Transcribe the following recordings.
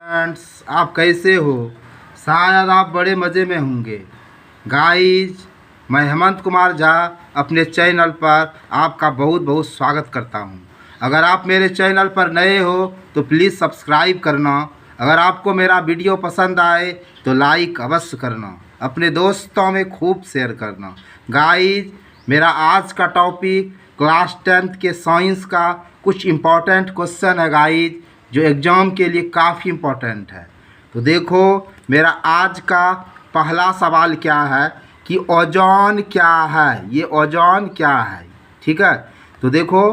Friends, आप कैसे हो? शायद आप बड़े मज़े में होंगे। गाइज, मैं हेमंत कुमार झा अपने चैनल पर आपका बहुत बहुत स्वागत करता हूं। अगर आप मेरे चैनल पर नए हो तो प्लीज़ सब्सक्राइब करना। अगर आपको मेरा वीडियो पसंद आए तो लाइक अवश्य करना, अपने दोस्तों में खूब शेयर करना। गाइज, मेरा आज का टॉपिक क्लास 10th के साइंस का कुछ इम्पोर्टेंट क्वेश्चन है गाइज, जो एग्ज़ाम के लिए काफ़ी इम्पोर्टेंट है। तो देखो, मेरा आज का पहला सवाल क्या है कि ओजोन क्या है। ये ओजोन क्या है, ठीक है। तो देखो,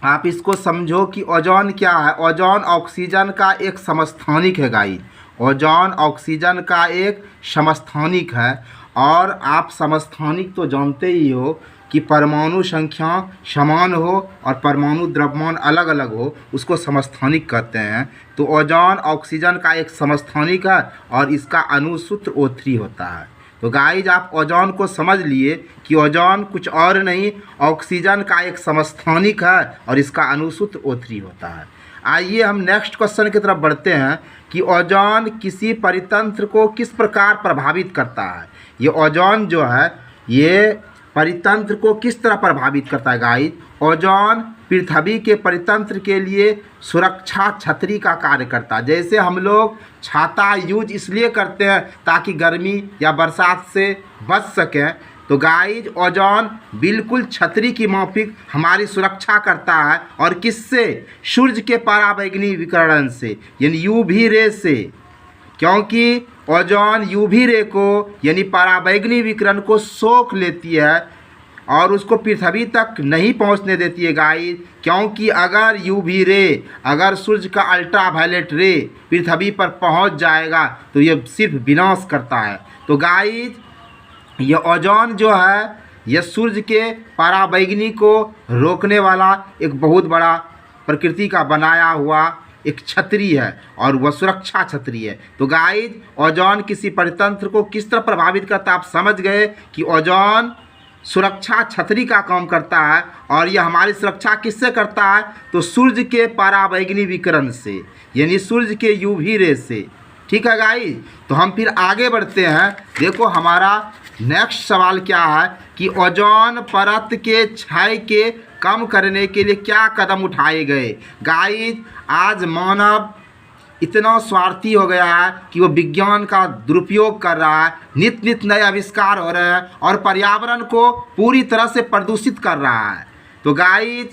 आप इसको समझो कि ओजोन क्या है। ओजोन ऑक्सीजन का एक समस्थानिक है गाइस। ओजोन ऑक्सीजन का एक समस्थानिक है। और आप समस्थानिक तो जानते ही हो कि परमाणु संख्या समान हो और परमाणु द्रव्यमान अलग अलग हो, उसको समस्थानिक कहते हैं। तो ओजोन ऑक्सीजन का एक समस्थानिक है और इसका अणुसूत्र O3 होता है। तो गाइज, आप ओजोन को समझ लिए कि ओजोन कुछ और नहीं, ऑक्सीजन का एक समस्थानिक है और इसका अणुसूत्र O3 होता है। आइए हम नेक्स्ट क्वेश्चन की तरफ बढ़ते हैं कि ओजोन किसी परितंत्र को किस प्रकार प्रभावित करता है। ये ओजोन जो है, ये परितंत्र को किस तरह प्रभावित करता है गाइज। ओजोन पृथ्वी के परितंत्र के लिए सुरक्षा छतरी का कार्य करता है। जैसे हम लोग छाता यूज इसलिए करते हैं ताकि गर्मी या बरसात से बच सकें, तो गाइज ओजोन बिल्कुल छतरी की माफिक हमारी सुरक्षा करता है। और किससे? सूर्य के पराबैंगनी विकिरण से, यानी यूवी रे से। क्योंकि ओजोन यूवी रे को यानी पराबैंगनी विकिरण को सोख लेती है और उसको पृथ्वी तक नहीं पहुंचने देती है गाइस। क्योंकि अगर यूवी रे, अगर सूर्य का अल्ट्रावायलेट रे पृथ्वी पर पहुंच जाएगा तो ये सिर्फ विनाश करता है। तो गाइस, ये ओजोन जो है, ये सूर्य के पराबैंगनी को रोकने वाला एक बहुत बड़ा प्रकृति का बनाया हुआ एक छतरी है और वह सुरक्षा छतरी है। तो गाइज, ओजोन किसी परितंत्र को किस तरह प्रभावित करता है, आप समझ गए कि ओजोन सुरक्षा छतरी का काम करता है। और यह हमारी सुरक्षा किससे करता है? तो सूर्य के पराबैंगनी विकिरण से, यानी सूर्य के यूवी रे से। ठीक है गाइज, तो हम फिर आगे बढ़ते हैं। देखो, हमारा नेक्स्ट सवाल क्या है कि ओजोन परत के क्षय के कम करने के लिए क्या कदम उठाए गए। गाइज, आज मानव इतना स्वार्थी हो गया है कि वो विज्ञान का दुरुपयोग कर रहा है। नित्य नित्य नए आविष्कार हो रहे हैं और पर्यावरण को पूरी तरह से प्रदूषित कर रहा है। तो गाइज,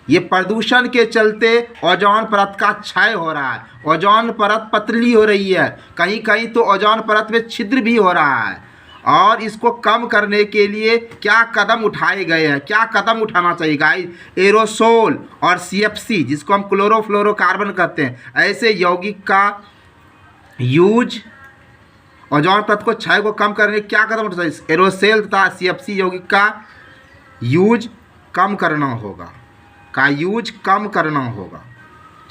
ये प्रदूषण के चलते ओजोन परत का क्षय हो रहा है। ओजोन परत पतली हो रही है, कहीं कहीं तो ओजोन परत में छिद्र भी हो रहा है। और इसको कम करने के लिए क्या कदम उठाए गए हैं, क्या कदम उठाना चाहिए गाइस। एरोसोल और CFC, जिसको हम क्लोरोफ्लोरोकार्बन कहते हैं, ऐसे यौगिक का यूज ओजोन परत को क्षय को कम करने के क्या कदम उठाना चाहिए। एरोसोल तथा CFC यौगिक का यूज कम करना होगा,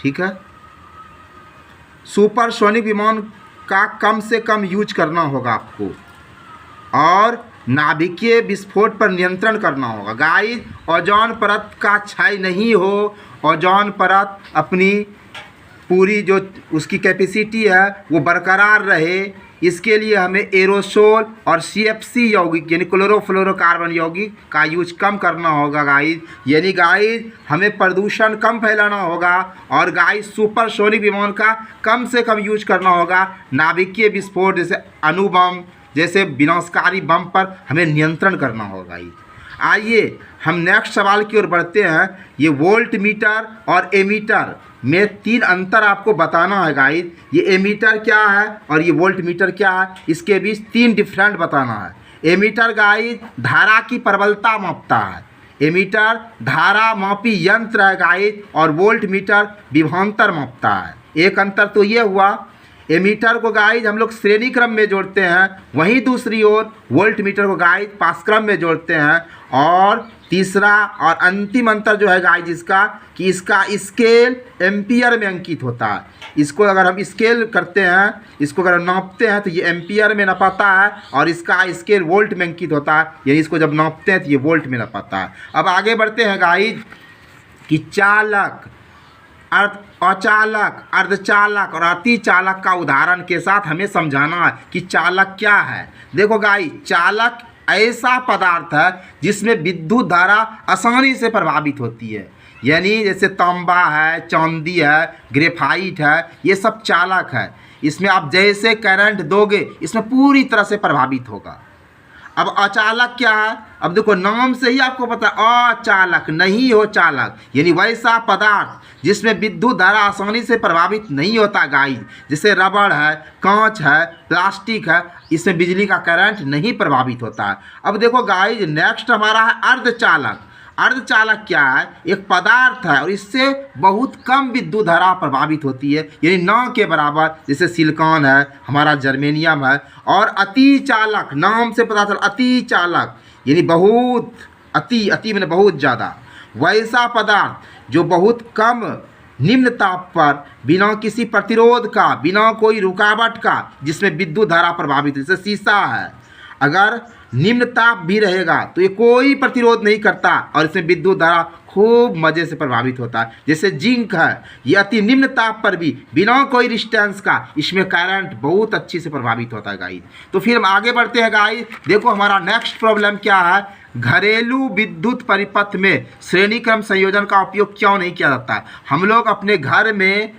ठीक है। सुपरसोनिक विमान का कम से कम यूज करना होगा आपको और नाभिकीय विस्फोट पर नियंत्रण करना होगा। गाइस, ओजोन परत का क्षय नहीं हो, ओजोन परत अपनी पूरी जो उसकी कैपेसिटी है वो बरकरार रहे, इसके लिए हमें एरोसोल और CFC यौगिक यानी क्लोरोफ्लोरोकार्बन यौगिक का यूज कम करना होगा गाइस। यानी गाइस, हमें प्रदूषण कम फैलाना होगा और गाइस, सुपरसोनिक विमान का कम से कम यूज करना होगा। नाभिकीय विस्फोट जैसे अणु बम जैसे विनाशकारी बम पर हमें नियंत्रण करना होगा। आइए हम नेक्स्ट सवाल की ओर बढ़ते हैं। ये वोल्ट मीटर और एमीटर में 3 अंतर आपको बताना है गाइस। ये एमीटर क्या है और ये वोल्ट मीटर क्या है, इसके बीच 3 डिफरेंट बताना है। एमीटर गाइस धारा की प्रबलता मापता है, एमीटर धारा मापी यंत्र है गाइस, और वोल्ट मीटर विभवांतर मापता है। एक अंतर तो ये हुआ, एमीटर को गाइज हम लोग श्रेणी क्रम में जोड़ते हैं, वहीं दूसरी ओर वोल्ट मीटर को गाइज पाठ्यक्रम में जोड़ते हैं। और तीसरा और अंतिम अंतर जो है गाइज इसका, कि इसका स्केल एम्पियर में अंकित होता है। इसको अगर हम स्केल करते हैं, इसको अगर नापते हैं तो ये एम्पियर में नापाता है और इसका स्केल वोल्ट में अंकित होता है, यानी इसको जब नापते हैं तो ये वोल्ट में नापाता है। अब आगे बढ़ते हैं गाइज कि चालक अचालक, अर्धचालक और अतिचालक का उदाहरण के साथ हमें समझाना है कि चालक क्या है। देखो गाइस, चालक ऐसा पदार्थ है जिसमें विद्युत धारा आसानी से प्रभावित होती है। यानी जैसे तांबा है, चांदी है, ग्रेफाइट है, ये सब चालक है। इसमें आप जैसे करंट दोगे इसमें पूरी तरह से प्रभावित होगा। अब अचालक क्या है? अब देखो नाम से ही आपको पता है, अचालक नहीं हो चालक, यानी वैसा पदार्थ जिसमें विद्युत धारा आसानी से प्रभावित नहीं होता गाइस। जैसे रबड़ है, कांच है, प्लास्टिक है, इसमें बिजली का करंट नहीं प्रभावित होता है। अब देखो गाइस, नेक्स्ट हमारा है अर्धचालक। अर्धचालक क्या है? एक पदार्थ है और इससे बहुत कम विद्युत धारा प्रभावित होती है, यानी न के बराबर, जैसे सिलिकॉन है, हमारा जर्मेनियम है। और अतिचालक, नाम से पता चला अतिचालक, यानी बहुत अति मैंने बहुत ज़्यादा, वैसा पदार्थ जो बहुत कम निम्न ताप पर बिना किसी प्रतिरोध का, बिना कोई रुकावट का, जिसमें विद्युत धारा प्रभावित है। जैसे शीशा है, अगर निम्न ताप भी रहेगा तो ये कोई प्रतिरोध नहीं करता और इसमें विद्युत धारा खूब मज़े से प्रभावित होता है। जैसे जिंक है, ये अति निम्न ताप पर भी बिना कोई रिस्टेंस का इसमें करंट बहुत अच्छी से प्रभावित होता है गाइस। तो फिर हम आगे बढ़ते हैं गाइस। देखो हमारा नेक्स्ट प्रॉब्लम क्या है, घरेलू विद्युत परिपथ में श्रेणी क्रम संयोजन का उपयोग क्यों नहीं किया जाता है। हम लोग अपने घर में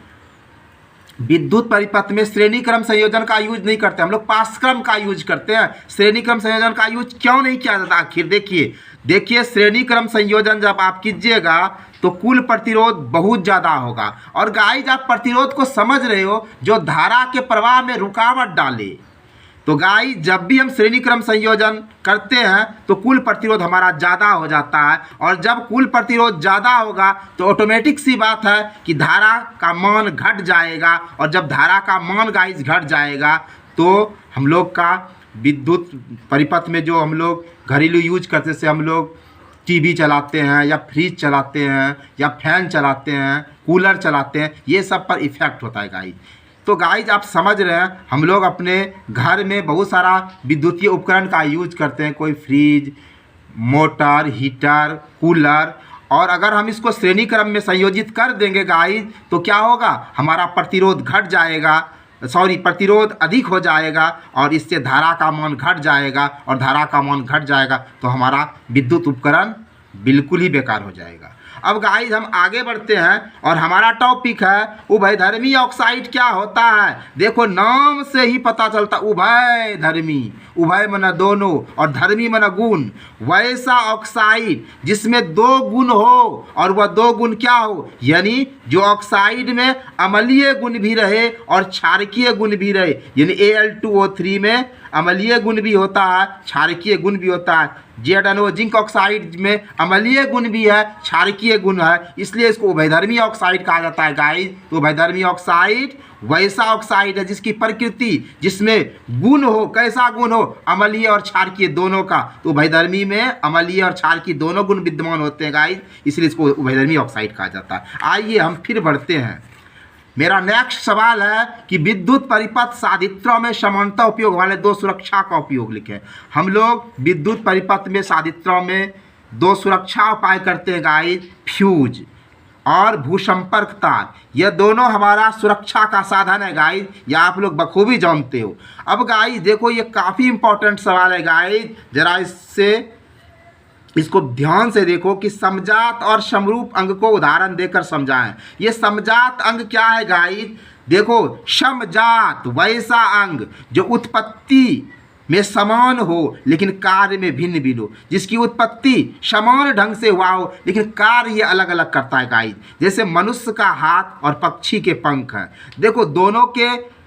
विद्युत परिपथ में श्रेणी क्रम संयोजन का यूज नहीं करते, हम लोग पासक्रम का यूज करते हैं। श्रेणी क्रम संयोजन का यूज क्यों नहीं किया जाता? आखिर देखिए श्रेणी क्रम संयोजन जब आप कीजिएगा तो कुल प्रतिरोध बहुत ज़्यादा होगा। और गाइस, आप प्रतिरोध को समझ रहे हो, जो धारा के प्रवाह में रुकावट डाले। तो गाइस, जब भी हम श्रेणी क्रम संयोजन करते हैं तो कुल प्रतिरोध हमारा ज़्यादा हो जाता है। और जब कुल प्रतिरोध ज़्यादा होगा तो ऑटोमेटिक सी बात है कि धारा का मान घट जाएगा। और जब धारा का मान गाइस घट जाएगा तो हम लोग का विद्युत परिपथ में जो हम लोग घरेलू यूज करते, जैसे हम लोग टीवी चलाते हैं या फ्रिज चलाते हैं या फैन चलाते हैं, कूलर चलाते हैं, ये सब पर इफ़ेक्ट होता है गाइस। तो गाइज, आप समझ रहे हैं, हम लोग अपने घर में बहुत सारा विद्युतीय उपकरण का यूज करते हैं, कोई फ्रिज, मोटर, हीटर, कूलर। और अगर हम इसको श्रेणी क्रम में संयोजित कर देंगे गाइज तो क्या होगा, हमारा प्रतिरोध घट जाएगा, प्रतिरोध अधिक हो जाएगा और इससे धारा का मान घट जाएगा। और धारा का मान घट जाएगा तो हमारा विद्युत उपकरण बिल्कुल ही बेकार हो जाएगा। अब गाइस, हम आगे बढ़ते हैं और हमारा टॉपिक है उभयधर्मी ऑक्साइड क्या होता है। देखो नाम से ही पता चलता, उभयधर्मी, उभय माना दोनों और धर्मी माना गुण। वैसा ऑक्साइड जिसमें दो गुण हो और वह दो गुण क्या हो, यानी जो ऑक्साइड में अम्लीय गुण भी रहे और क्षारकीय गुण भी रहे। यानी Al2O3 में अम्लीय गुण भी होता है, क्षारकीय गुण भी होता है। ZnO जिंक ऑक्साइड में अम्लीय गुण भी है, क्षारकीय गुण है, इसलिए इसको उभयधर्मी ऑक्साइड कहा जाता है गाइस। तो उभयधर्मी ऑक्साइड वैसा ऑक्साइड है जिसकी प्रकृति, जिसमें गुण हो, कैसा गुण हो, अम्लीय और क्षारकीय दोनों का। तो उभयधर्मी में अम्लीय और क्षारकीय दोनों गुण विद्यमान होते हैं गाइस, इसलिए इसको उभयधर्मी ऑक्साइड कहा जाता है। आइए हम फिर बढ़ते हैं। मेरा नेक्स्ट सवाल है कि विद्युत परिपथ साधित्रों में समानता उपयोग वाले दो सुरक्षा का उपयोग लिखें। हम लोग विद्युत परिपथ में साधित्रों में दो सुरक्षा उपाय करते हैं गाइस, फ्यूज और भूसंपर्क तार। यह दोनों हमारा सुरक्षा का साधन है गाइस, यह आप लोग बखूबी जानते हो। अब गाइस देखो, ये काफ़ी इंपॉर्टेंट सवाल है गाइस, जरा इसको ध्यान से देखो कि समजात और समरूप अंग को उदाहरण देकर समझाएं। ये समजात अंग क्या है गाइस? देखो, समजात वैसा अंग जो उत्पत्ति में समान हो लेकिन कार्य में भिन्न भिन्न हो, जिसकी उत्पत्ति समान ढंग से हुआ हो लेकिन कार्य ये अलग अलग करता है गाइस। जैसे मनुष्य का हाथ और पक्षी के पंख हैं। देखो, दोनों के,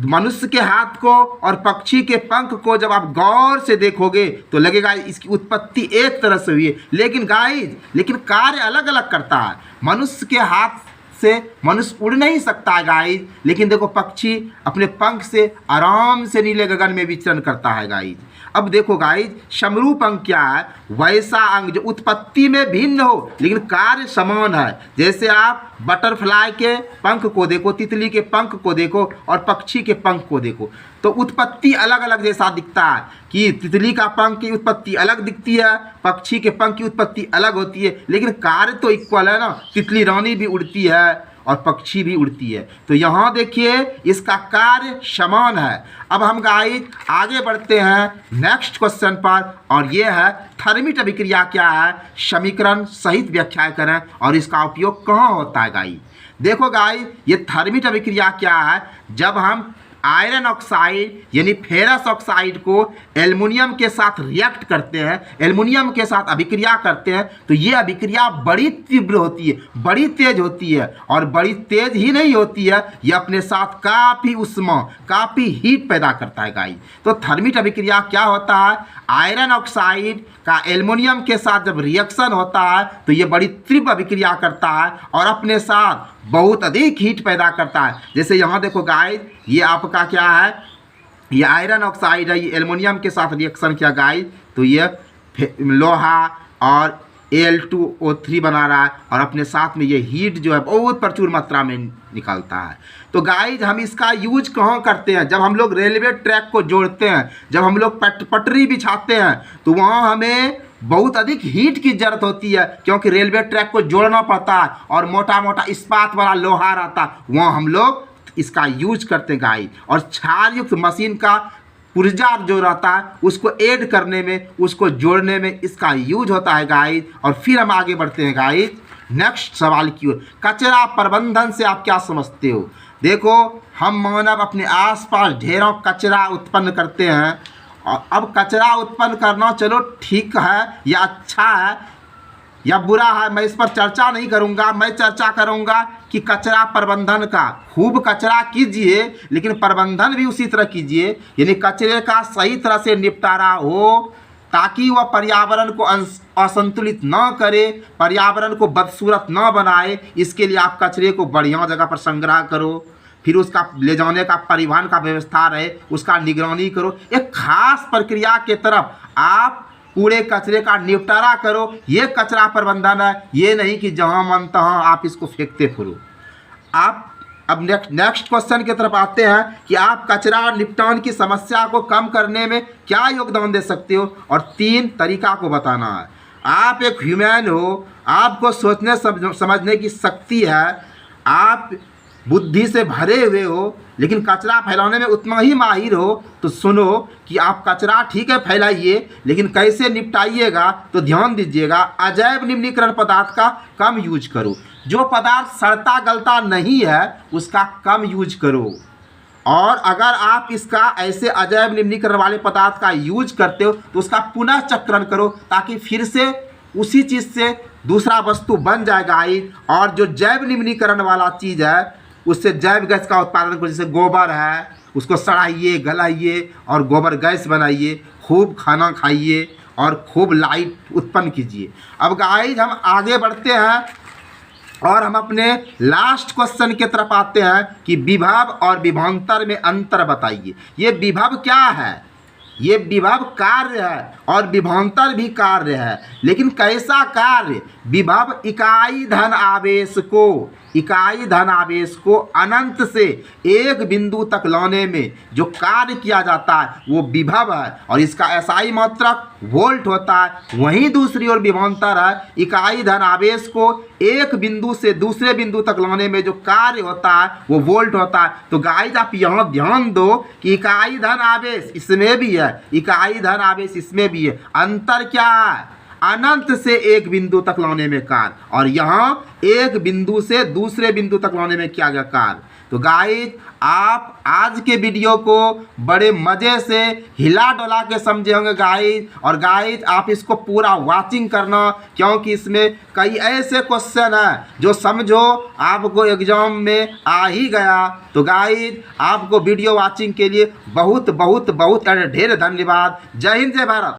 मनुष्य के हाथ को और पक्षी के पंख को जब आप गौर से देखोगे तो लगेगा इसकी उत्पत्ति एक तरह से हुई है, लेकिन कार्य अलग अलग करता है। मनुष्य के हाथ से मनुष्य उड़ नहीं सकता है गाइस, लेकिन देखो पक्षी अपने पंख से आराम से नीले गगन में विचरण करता है गाइस। अब देखो गाइज, समरूप अंग क्या है? वैसा अंग जो उत्पत्ति में भिन्न हो लेकिन कार्य समान है। जैसे आप बटरफ्लाई के पंख को देखो, तितली के पंख को देखो और पक्षी के पंख को देखो, तो उत्पत्ति अलग अलग जैसा दिखता है कि तितली का पंख की उत्पत्ति अलग दिखती है, पक्षी के पंख की उत्पत्ति अलग होती है, लेकिन कार्य तो इक्वल है ना। तितली रानी भी उड़ती है और पक्षी भी उड़ती है, तो यहाँ देखिए इसका कार्य समान है। अब हम गाइस आगे बढ़ते हैं नेक्स्ट क्वेश्चन पर, और ये है थर्मिट अभिक्रिया क्या है, समीकरण सहित व्याख्या करें और इसका उपयोग कहाँ होता है गाइस। देखो गाइस, ये थर्मिट अभिक्रिया क्या है? जब हम आयरन ऑक्साइड यानी फेरस ऑक्साइड को एल्युमिनियम के साथ रिएक्ट करते हैं, एल्युमिनियम के साथ अभिक्रिया करते हैं, तो ये अभिक्रिया बड़ी तीव्र होती है, बड़ी तेज होती है, और बड़ी तेज ही नहीं होती है, ये अपने साथ काफ़ी उष्मा, काफ़ी हीट पैदा करता है गाइस। तो थर्मिट अभिक्रिया क्या होता है? आयरन ऑक्साइड का एल्युमिनियम के साथ जब रिएक्शन होता है तो ये बड़ी तीव्र अभिक्रिया करता है और अपने साथ बहुत अधिक हीट पैदा करता है। जैसे यहाँ देखो गाइस, ये आपका क्या है, ये आयरन ऑक्साइड है, ये एल्युमिनियम के साथ रिएक्शन किया गाइस, तो ये लोहा और Al2O3 बना रहा है और अपने साथ में ये हीट जो है बहुत प्रचुर मात्रा में निकलता है। तो गाइज हम इसका यूज कहाँ करते हैं? जब हम लोग रेलवे ट्रैक को जोड़ते हैं, जब हम लोग पटरी बिछाते हैं, तो वहाँ हमें बहुत अधिक हीट की ज़रूरत होती है, क्योंकि रेलवे ट्रैक को जोड़ना पड़ता है और मोटा मोटा इस्पात वाला लोहा रहता है, वहाँ हम लोग इसका यूज करते हैं गाइज। और क्षारयुक्त मशीन का पुर्जा जो रहता है उसको ऐड करने में, उसको जोड़ने में इसका यूज होता है गाइज। और फिर हम आगे बढ़ते हैं गाइज नेक्स्ट सवाल की ओर। कचरा प्रबंधन से आप क्या समझते हो? देखो, हम मानव अपने आसपास ढेरों कचरा उत्पन्न करते हैं, और अब कचरा उत्पन्न करना चलो ठीक है या अच्छा है या बुरा है, मैं इस पर चर्चा नहीं करूंगा। मैं चर्चा करूंगा कि कचरा प्रबंधन का। खूब कचरा कीजिए लेकिन प्रबंधन भी उसी तरह कीजिए, यानी कचरे का सही तरह से निपटारा हो ताकि वह पर्यावरण को असंतुलित न करे, पर्यावरण को बदसूरत न बनाए। इसके लिए आप कचरे को बढ़िया जगह पर संग्रह करो, फिर उसका ले जाने का परिवहन का व्यवस्था रहे, उसका निगरानी करो। एक खास प्रक्रिया के तरफ आप कूड़े कचरे का निपटारा करो, ये कचरा प्रबंधन है। ये नहीं कि जहाँ मन तहाँ आप इसको फेंकते फिरो। आप अब नेक्स्ट क्वेश्चन की तरफ आते हैं कि आप कचरा निपटान की समस्या को कम करने में क्या योगदान दे सकते हो, और 3 तरीका को बताना है। आप एक ह्यूमन हो, आपको सोचने समझने की शक्ति है, आप बुद्धि से भरे हुए हो, लेकिन कचरा फैलाने में उतना ही माहिर हो, तो सुनो कि आप कचरा ठीक है फैलाइए, लेकिन कैसे निपटाइएगा तो ध्यान दीजिएगा। अजैव निम्नीकरण पदार्थ का कम यूज करो। जो पदार्थ सड़ता गलता नहीं है उसका कम यूज करो, और अगर आप इसका ऐसे अजैव निम्नीकरण वाले पदार्थ का यूज करते हो तो उसका पुनः चक्रण करो, ताकि फिर से उसी चीज़ से दूसरा वस्तु बन जाएगा। और जो जैव निम्नीकरण वाला चीज़ है उससे जैव गैस का उत्पादन करो। जैसे गोबर है, उसको सड़ाइए, गलाइए और गोबर गैस बनाइए, खूब खाना खाइए और खूब लाइट उत्पन्न कीजिए। अब गाइस हम आगे बढ़ते हैं और हम अपने लास्ट क्वेश्चन की तरफ आते हैं कि विभव और विभवांतर में अंतर बताइए। ये विभव क्या है? ये विभव कार्य है और विभवांतर भी कार्य है, लेकिन कैसा कार्य? विभव इकाई धन आवेश को अनंत से एक बिंदु तक लाने में जो कार्य किया जाता है वो विभव है, और इसका एसआई मात्रक वोल्ट होता है। वहीं दूसरी ओर विभवांतर है, इकाई धन आवेश को एक बिंदु से दूसरे बिंदु तक लाने में जो कार्य होता है वो वोल्ट होता है। तो गाइस आप यहाँ ध्यान दो कि इकाई धन आवेश इसमें भी है, इकाई धन आवेश इसमें भी है। अंतर क्या है? अनंत से एक बिंदु तक लाने में कार्य, और यहाँ एक बिंदु से दूसरे बिंदु तक लाने में क्या गया कार्य। तो गाइज आप आज के वीडियो को बड़े मज़े से हिला डोला के समझे होंगे गाइज, और गाइज आप इसको पूरा वाचिंग करना, क्योंकि इसमें कई ऐसे क्वेश्चन हैं जो समझो आपको एग्जाम में आ ही गया। तो गाइज आपको वीडियो वाचिंग के लिए बहुत बहुत बहुत ढेर धन्यवाद। जय हिंद, जय भारत।